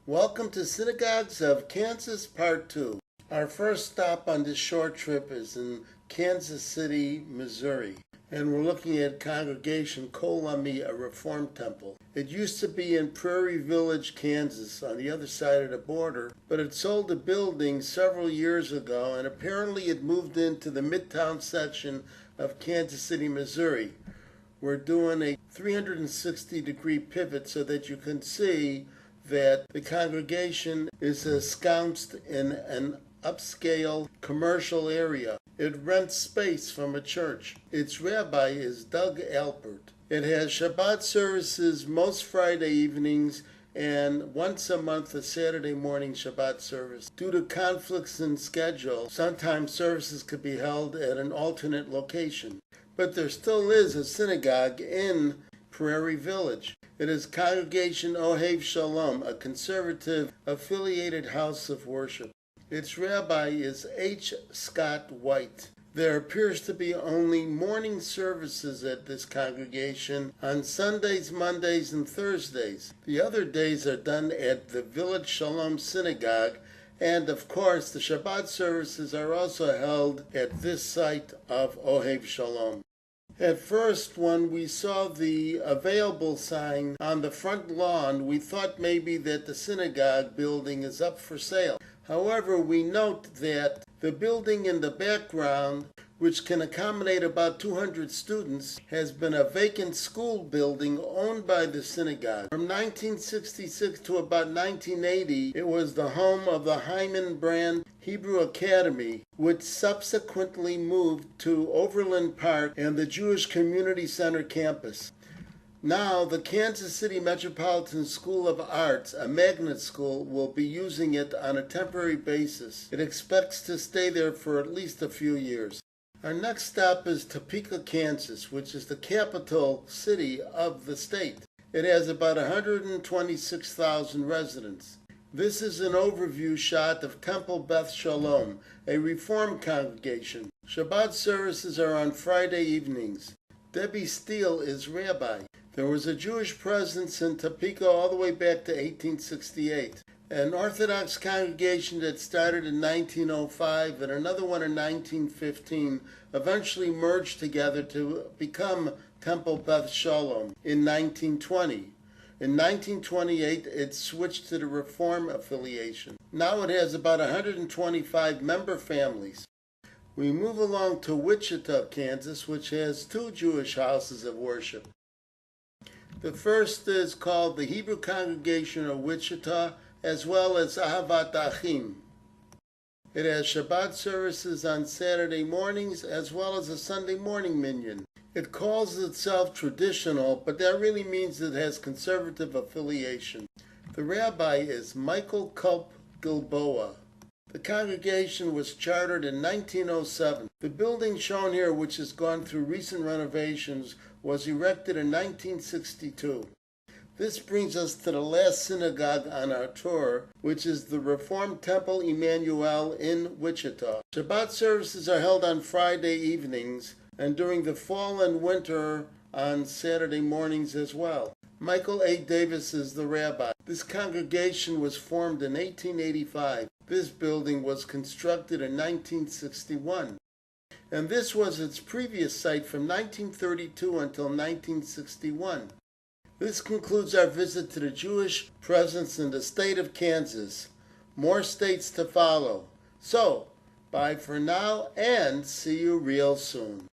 Welcome to Synagogues of Kansas Part 2. Our first stop on this short trip is in Kansas City, Missouri, and we're looking at Congregation Kol Ami, a Reform temple. It used to be in Prairie Village, Kansas, on the other side of the border, but it sold the building several years ago, and apparently it moved into the Midtown section of Kansas City, Missouri. We're doing a 360-degree pivot so that you can see that the congregation is ensconced in an upscale commercial area. It rents space from a church. Its rabbi is Doug Alpert. It has Shabbat services most Friday evenings and once a month a Saturday morning Shabbat service. Due to conflicts in schedule, sometimes services could be held at an alternate location. But there still is a synagogue in Prairie Village. It is Congregation Ohev Shalom, a conservative affiliated house of worship. Its rabbi is H. Scott White. There appears to be only morning services at this congregation on Sundays, Mondays, and Thursdays. The other days are done at the Village Shalom Synagogue, and of course the Shabbat services are also held at this site of Ohev Shalom. At first, when we saw the available sign on the front lawn, we thought maybe that the synagogue building is up for sale. However, we note that the building in the background, which can accommodate about 200 students, has been a vacant school building owned by the synagogue. From 1966 to about 1980, it was the home of the Hyman Brand Hebrew Academy, which subsequently moved to Overland Park and the Jewish Community Center campus. Now, the Kansas City Metropolitan School of Arts, a magnet school, will be using it on a temporary basis. It expects to stay there for at least a few years. Our next stop is Topeka, Kansas, which is the capital city of the state. It has about 126,000 residents. This is an overview shot of Temple Beth Shalom, a Reform congregation. Shabbat services are on Friday evenings. Debbie Steele is rabbi. There was a Jewish presence in Topeka all the way back to 1868. An Orthodox congregation that started in 1905 and another one in 1915 eventually merged together to become Temple Beth Shalom in 1920. In 1928, it switched to the Reform affiliation. Now it has about 125 member families. We move along to Wichita, Kansas, which has two Jewish houses of worship. The first is called the Hebrew Congregation of Wichita, as well as Ahavat Achim. It has Shabbat services on Saturday mornings, as well as a Sunday morning minyan. It calls itself traditional, but that really means it has conservative affiliation. The rabbi is Michael Culp Gilboa. The congregation was chartered in 1907. The building shown here, which has gone through recent renovations, was erected in 1962. This brings us to the last synagogue on our tour, which is the Reformed Temple Emmanuel in Wichita. Shabbat services are held on Friday evenings, and during the fall and winter on Saturday mornings as well. Michael A. Davis is the rabbi. This congregation was formed in 1885. This building was constructed in 1961. And this was its previous site from 1932 until 1961. This concludes our visit to the Jewish presence in the state of Kansas. More states to follow. So, bye for now and see you real soon.